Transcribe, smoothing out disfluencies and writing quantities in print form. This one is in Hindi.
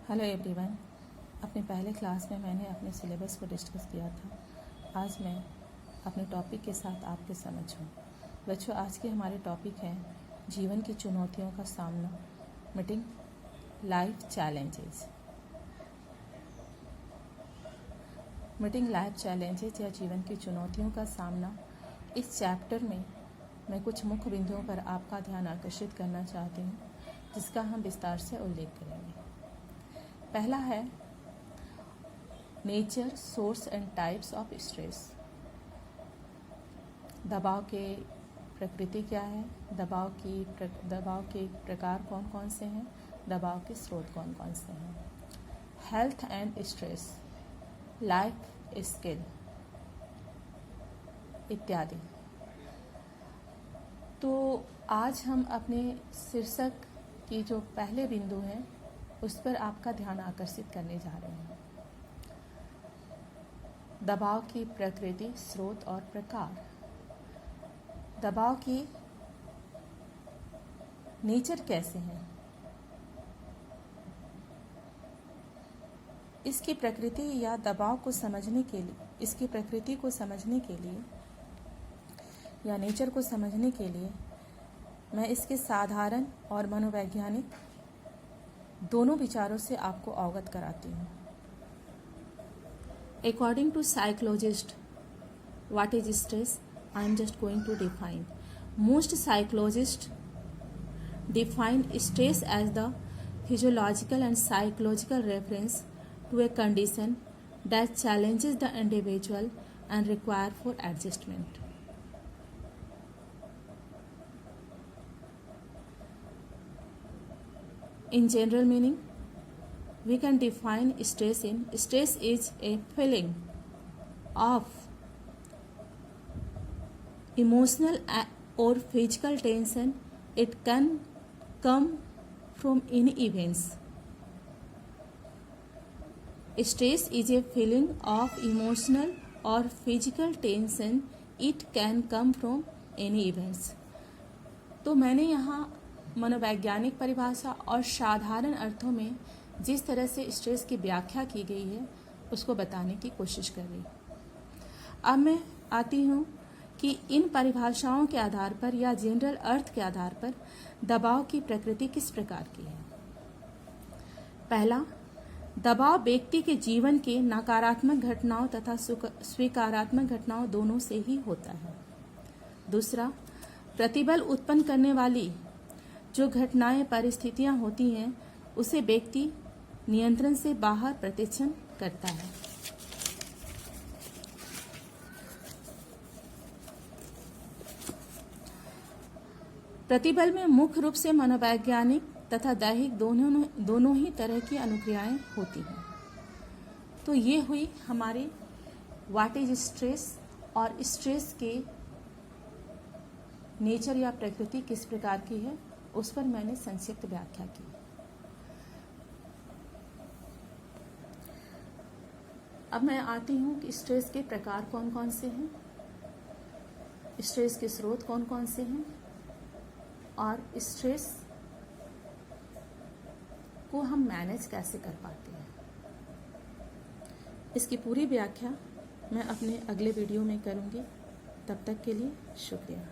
Hello everyone. अपने पहले क्लास में मैंने अपने सिलेबस को डिस्कस किया था। आज मैं अपने टॉपिक के साथ आपके समक्ष हूँ। बच्चों, आज के हमारे टॉपिक हैं जीवन की चुनौतियों का सामना, meeting life challenges. Meeting life challenges या जीवन की चुनौतियों का सामना। इस चैप्टर में मैं कुछ मुख्य बिंदुओं पर आपका ध्यान आकर्षित करना चाहती हूँ, जिसका हम विस्तार से उल्लेख करेंगे। पहला है nature, source and types of stress. दबाव के प्रकृति क्या है, दबाव के प्रकार कौन कौन से हैं, दबाव के स्रोत कौन कौन से हैं। Health and stress, life skill इत्यादि। तो आज हम अपने शीर्षक की जो पहले बिंदु हैं उस पर आपका ध्यान आकर्षित करने जा रहे हैं। दबाव की प्रकृति, स्रोत और प्रकार। दबाव की नेचर कैसे है, इसकी प्रकृति या दबाव को समझने के लिए, इसकी प्रकृति को समझने के लिए या नेचर को समझने के लिए मैं इसके साधारण और मनोवैज्ञानिक दोनों विचारों से आपको अवगत कराती हूँ। According to psychologist, what is stress? I am just going to define. Most psychologists define stress as the physiological and psychological reference to a condition that challenges the individual and require for adjustment. In general meaning, we can define stress is a feeling of emotional or physical tension. It can come from any events. Stress is a feeling of emotional or physical tension. It can come from any events. तो मैंने यहाँ मनोवैज्ञानिक परिभाषा और साधारण अर्थों में जिस तरह से स्ट्रेस की व्याख्या की गई है उसको बताने की कोशिश कर रही। अब मैं आती हूँ कि इन परिभाषाओं के आधार पर या जनरल अर्थ के आधार पर दबाव की प्रकृति किस प्रकार की है। पहला, दबाव व्यक्ति के जीवन के नकारात्मक घटनाओं तथा स्वीकारात्मक घटनाओं दोनों से ही होता है। दूसरा, प्रतिबल उत्पन्न करने वाली जो घटनाएं, परिस्थितियां होती हैं उसे व्यक्ति नियंत्रण से बाहर प्रत्यक्षण करता है। प्रतिबल में मुख्य रूप से मनोवैज्ञानिक तथा दैहिक दोनों ही तरह की अनुक्रियाएं होती हैं। तो ये हुई हमारी व्हाट इज स्ट्रेस और स्ट्रेस के नेचर या प्रकृति किस प्रकार की है उस पर मैंने संक्षिप्त व्याख्या की। अब मैं आती हूँ कि स्ट्रेस के प्रकार कौन कौन से हैं, स्ट्रेस के स्रोत कौन कौन से हैं और स्ट्रेस को हम मैनेज कैसे कर पाते हैं। इसकी पूरी व्याख्या मैं अपने अगले वीडियो में करूँगी। तब तक के लिए शुक्रिया।